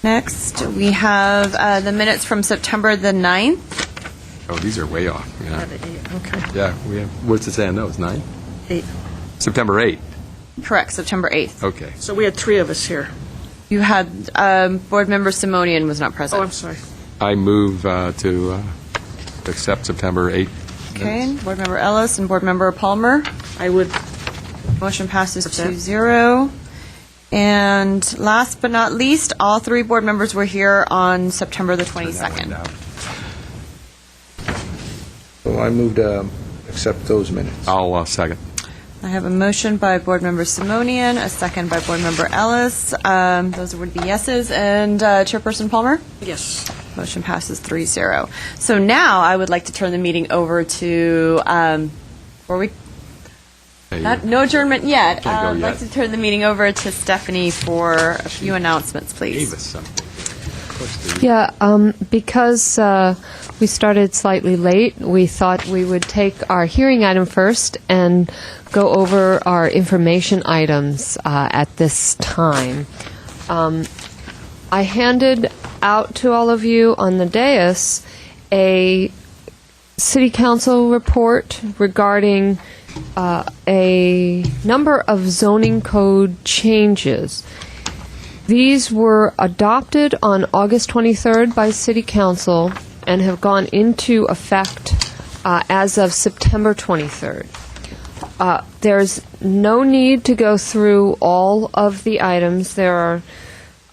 next, we have the minutes from September the 9th. Oh, these are way off. Yeah, Have it, okay. yeah. We have. What's it say on those? 9? 8. September 8th. Correct, September 8th. Okay. So we had 3 of us here. You had Board Member Simonian was not present. Oh, I'm sorry. I move to accept September 8th. Okay, Board Member Ellis and Board Member Palmer. I would, Motion passes Accept. 2-0. And last but not least, all 3 board members were here on September the Turn that one 22nd. down. So I move to accept those minutes. I'll second. I have a motion by Board Member Simonian, a second by Board Member Ellis. Those would be yeses. And Chairperson Palmer? yes. Motion passes 3-0. So now I would like to turn the meeting over to, no adjournment yet. Can't go I'd like yet. to turn the meeting over to Stephanie for a few announcements, please. Gave us something. Of course, they- Yeah, because we started slightly late, we thought we would take our hearing item first and go over our information items at this time. I handed out to all of you on the dais a City Council report regarding a number of zoning code changes. These were adopted on August 23rd by City Council and have gone into effect as of September 23rd. There's no need to go through all of the items. There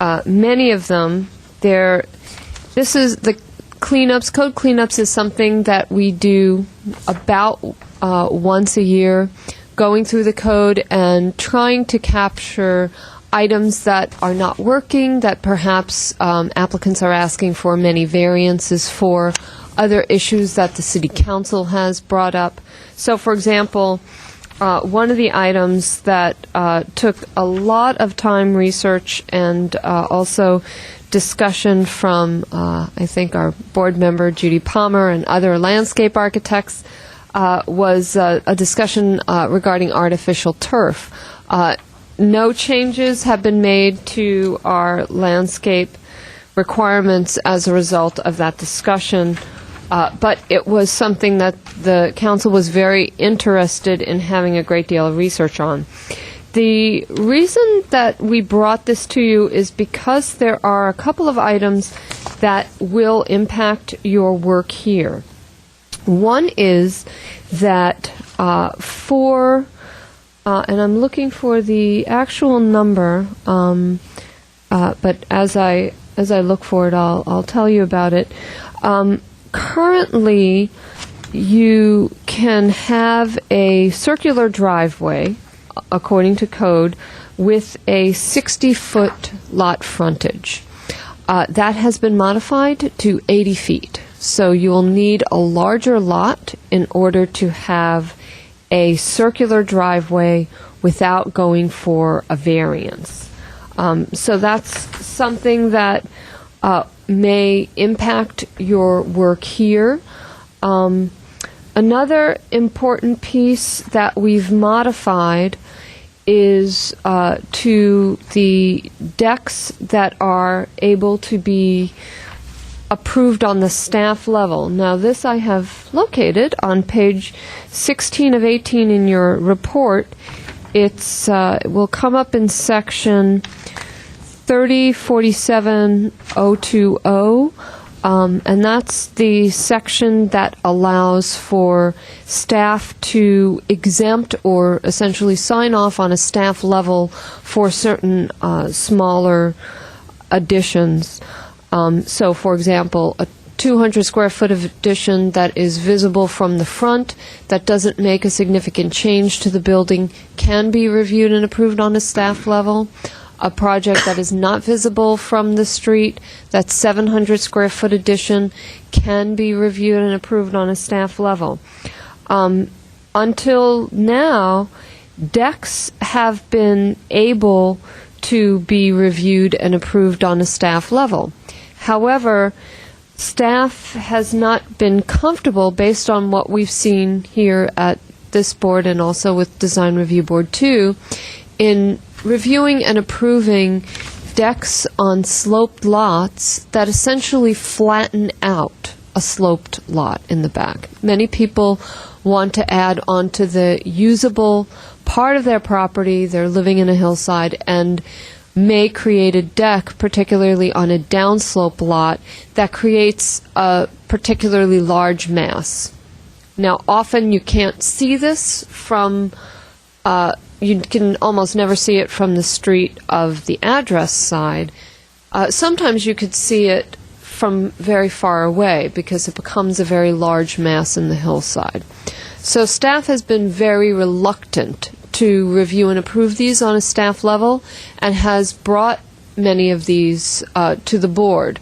are many of them. This is the cleanups. Code cleanups is something that we do about once a year, going through the code and trying to capture items that are not working, that perhaps applicants are asking for many variances for, other issues that the City Council has brought up. So, for example, one of the items that took a lot of time, research, and also discussion from, I think, our board member, Judy Palmer, and other landscape architects, was a discussion regarding artificial turf. No changes have been made to our landscape requirements as a result of that discussion, but it was something that the council was very interested in having a great deal of research on. The reason that we brought this to you is because there are a couple of items that will impact your work here. One is that and I'm looking for the actual number, but as I look for it, I'll tell you about it. Currently, you can have a circular driveway, according to code, with a 60-foot lot frontage. That has been modified to 80 feet. So you'll need a larger lot in order to have a circular driveway without going for a variance. So that's something that may impact your work here. Another important piece that we've modified is to the decks that are able to be approved on the staff level. Now, this I have located on page 16 of 18 in your report, it will come up in section 3047.020, and that's the section that allows for staff to exempt or essentially sign off on a staff level for certain smaller additions. So, for example, a 200 square foot of addition that is visible from the front, that doesn't make a significant change to the building, can be reviewed and approved on a staff level. A project that is not visible from the street, that 700 square foot addition, can be reviewed and approved on a staff level. Until now, decks have been able to be reviewed and approved on a staff level. However, staff has not been comfortable, based on what we've seen here at this board and also with Design Review Board 2, in reviewing and approving decks on sloped lots that essentially flatten out a sloped lot in the back. Many people want to add onto the usable part of their property, they're living in a hillside, and may create a deck, particularly on a downslope lot, that creates a particularly large mass. Now, often you can't see this from, you can almost never see it from the street of the address side. Sometimes you could see it from very far away because it becomes a very large mass in the hillside. So staff has been very reluctant to review and approve these on a staff level, and has brought many of these to the board.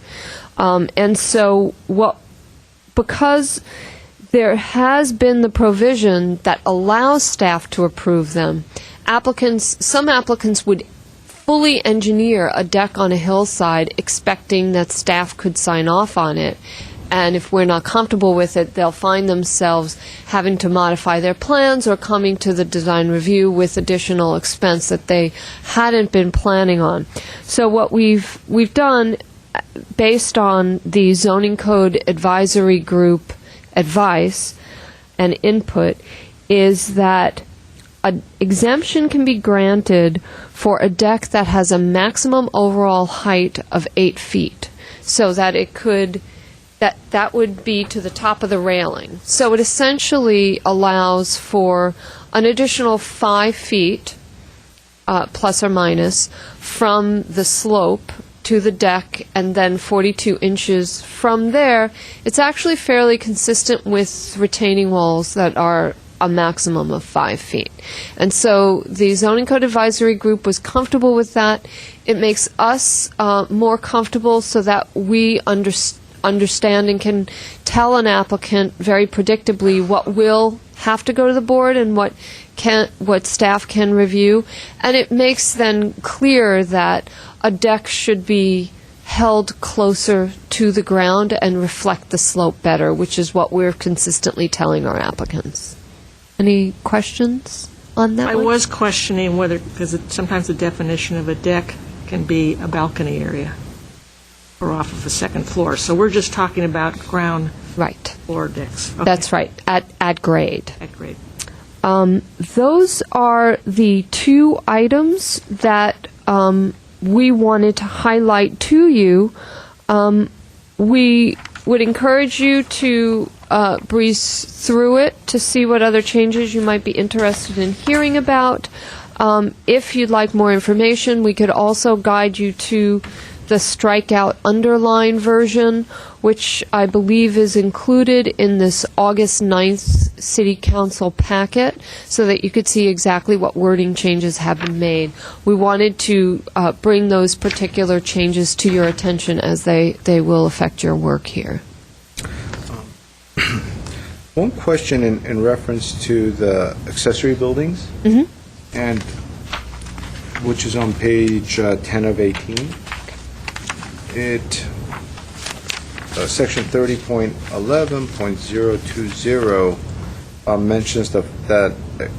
And so because there has been the provision that allows staff to approve them, some applicants would fully engineer a deck on a hillside expecting that staff could sign off on it. And if we're not comfortable with it, they'll find themselves having to modify their plans or coming to the design review with additional expense that they hadn't been planning on. So what we've done, based on the zoning code advisory group advice and input, is that an exemption can be granted for a deck that has a maximum overall height of 8 feet, so that it could that would be to the top of the railing. So it essentially allows for an additional 5 feet, plus or minus, from the slope to the deck, and then 42 inches from there. It's actually fairly consistent with retaining walls that are a maximum of 5 feet. And so the Zoning Code Advisory Group was comfortable with that. It makes us more comfortable so that we understand and can tell an applicant very predictably what will have to go to the board and what staff can review. And it makes then clear that a deck should be held closer to the ground and reflect the slope better, which is what we're consistently telling our applicants. Any questions on that I one? was questioning whether, because sometimes the definition of a deck can be a balcony area or off of the second floor. So we're just talking about ground Right. floor decks. Okay. That's right, at grade. At grade. Those are the two items that we wanted to highlight to you. We would encourage you to breeze through it to see what other changes you might be interested in hearing about. If you'd like more information, we could also guide you to the strikeout underline version, which I believe is included in this August 9th City Council packet, so that you could see exactly what wording changes have been made. We wanted to bring those particular changes to your attention, as they will affect your work here. One question in reference to the accessory buildings, and which is on page 10 of 18. It section 30.11.020 mentions that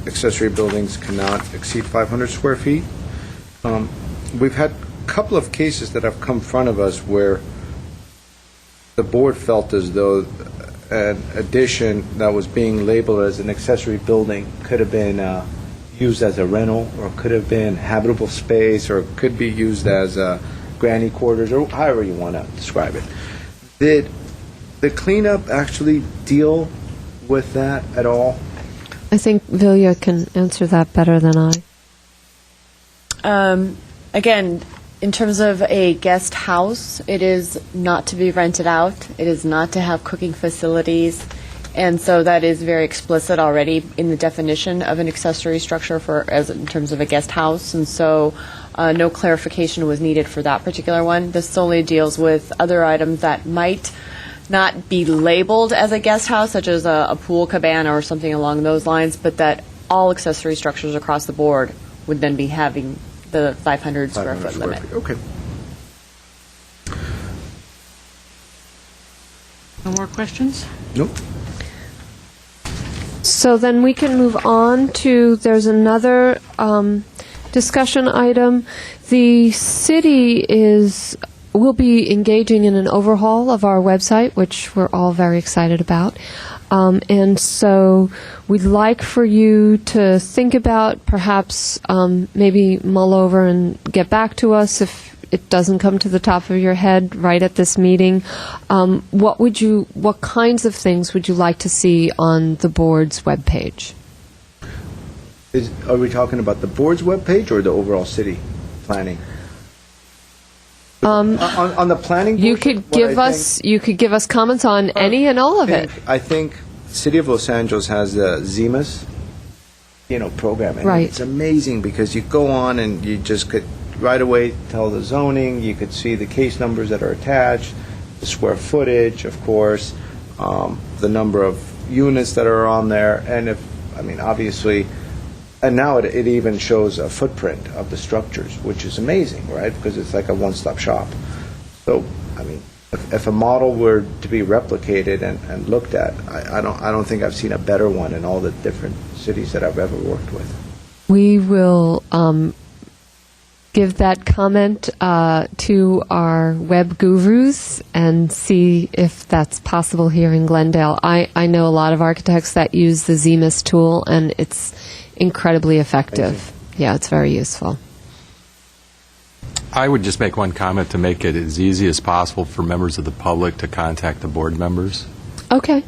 accessory buildings cannot exceed 500 square feet. We've had a couple of cases that have come in front of us where the board felt as though an addition that was being labeled as an accessory building could have been used as a rental, or could have been habitable space, or could be used as granny quarters, or however you want to describe it. Did the cleanup actually deal with that at all? I think Vilja can answer that better than I. Again, in terms of a guest house, it is not to be rented out. It is not to have cooking facilities. And so that is very explicit already in the definition of an accessory structure in terms of a guest house. And so no clarification was needed for that particular one. This solely deals with other items that might not be labeled as a guest house, such as a pool cabana or something along those lines, but that all accessory structures across the board would then be having the 500 square foot limit. Okay. No more questions? Nope. So then we can move on to, there's another discussion item. The city will be engaging in an overhaul of our website, which we're all very excited about. And so we'd like for you to think about, perhaps maybe mull over and get back to us if it doesn't come to the top of your head right at this meeting. What kinds of things would you like to see on the board's webpage? Are we talking about the board's webpage or the overall city planning? On the planning You portion, could give us comments on any and all of it. I think City of Los Angeles has the ZEMAS, program. And Right. It's amazing because you go on and you just could right away tell the zoning, you could see the case numbers that are attached, the square footage, of course, the number of units that are on there, and obviously, and now it even shows a footprint of the structures, which is amazing, right? Because it's like a one-stop shop. So, if a model were to be replicated and looked at, I don't think I've seen a better one in all the different cities that I've ever worked with. We will give that comment to our web gurus and see if that's possible here in Glendale. I know a lot of architects that use the ZEMAS tool, and it's incredibly effective. Yeah, it's very useful. I would just make one comment to make it as easy as possible for members of the public to contact the board members. Okay.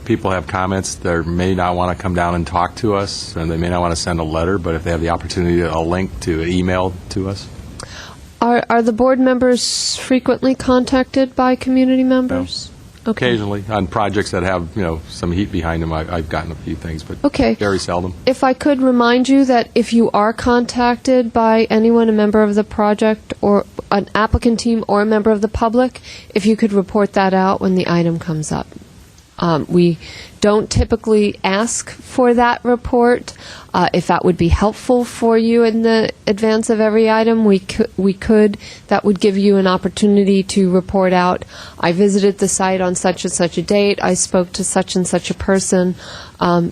People have comments. They may not want to come down and talk to us, and they may not want to send a letter, but if they have the opportunity, a link to email to us. Are the board members frequently contacted by community members? Okay. Occasionally, on projects that have, some heat behind them, I've gotten a few things, but Okay. very seldom. If I could remind you that if you are contacted by anyone, a member of the project or an applicant team or a member of the public, if you could report that out when the item comes up. We don't typically ask for that report. If that would be helpful for you in the advance of every item, we could. That would give you an opportunity to report out, I visited the site on such and such a date, I spoke to such and such a person.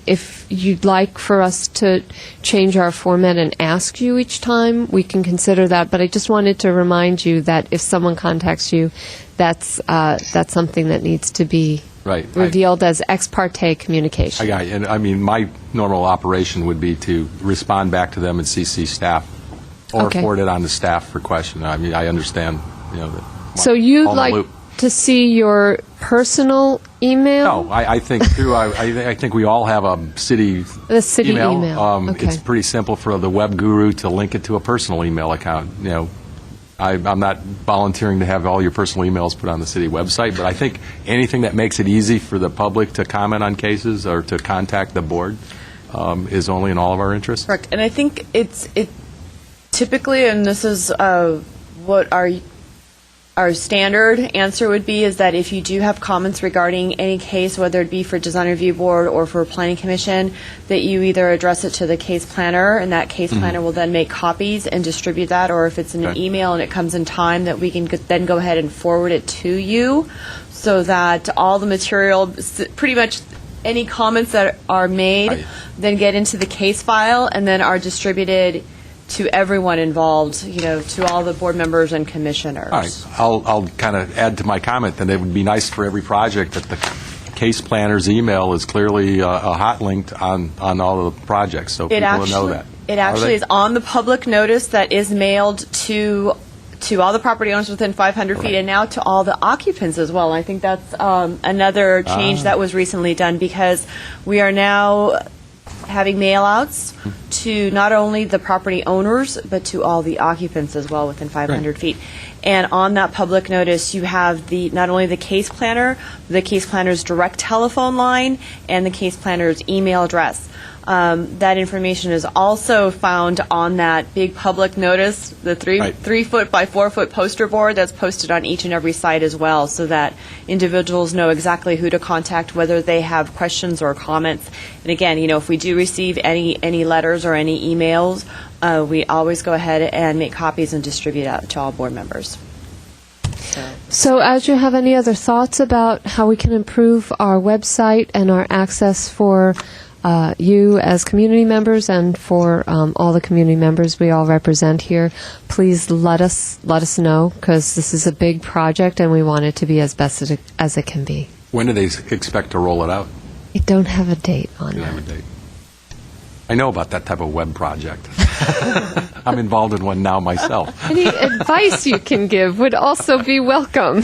If you'd like for us to change our format and ask you each time, we can consider that. But I just wanted to remind you that if someone contacts you, that's something that needs to be revealed as ex parte communication. I got you. And my normal operation would be to respond back to them and CC staff or forward it on to staff for question. I understand, So you'd like to see your personal email? No, I think I think we all have a city email. Okay. It's pretty simple for the web guru to link it to a personal email account. I'm not volunteering to have all your personal emails put on the city website, but I think anything that makes it easy for the public to comment on cases or to contact the board is only in all of our interests. Correct. And I think it typically, and this is what our standard answer would be, is that if you do have comments regarding any case, whether it be for design review board or for planning commission, that you either address it to the case planner, and that case planner will then make copies and distribute that, or if it's in an email and it comes in time, that we can then go ahead and forward it to you, so that all the material, pretty much any comments that are made, then get into the case file and then are distributed to everyone involved, to all the board members and commissioners. All right. I'll kind of add to my comment that it would be nice for every project that the case planner's email is clearly a hot link on all the projects, so people will know that. It actually is on the public notice that is mailed to all the property owners within 500 feet, and now to all the occupants as well. I think that's another change that was recently done, because we are now having mail-outs to not only the property owners, but to all the occupants as well within 500 feet. And on that public notice, you have not only the case planner, the case planner's direct telephone line, and the case planner's email address. That information is also found on that big public notice, the 3-foot by 4-foot poster board that's posted on each and every site as well, so that individuals know exactly who to contact, whether they have questions or comments. And again, if we do receive any letters or any emails, we always go ahead and make copies and distribute out to all board members. So, as you have any other thoughts about how we can improve our website and our access for you as community members and for all the community members we all represent here, please let us know, because this is a big project and we want it to be as best as it can be. When do they expect to roll it out? I don't have a date on You that. have a date. I know about that type of web project. I'm involved in one now myself. Any advice you can give would also be welcome.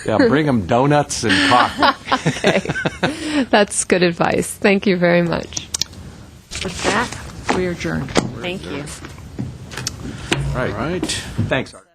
Yeah, bring them donuts and coffee. Okay. That's good advice. Thank you very much. With that, we are adjourned. Thank you. Right. All right. Thanks, Art.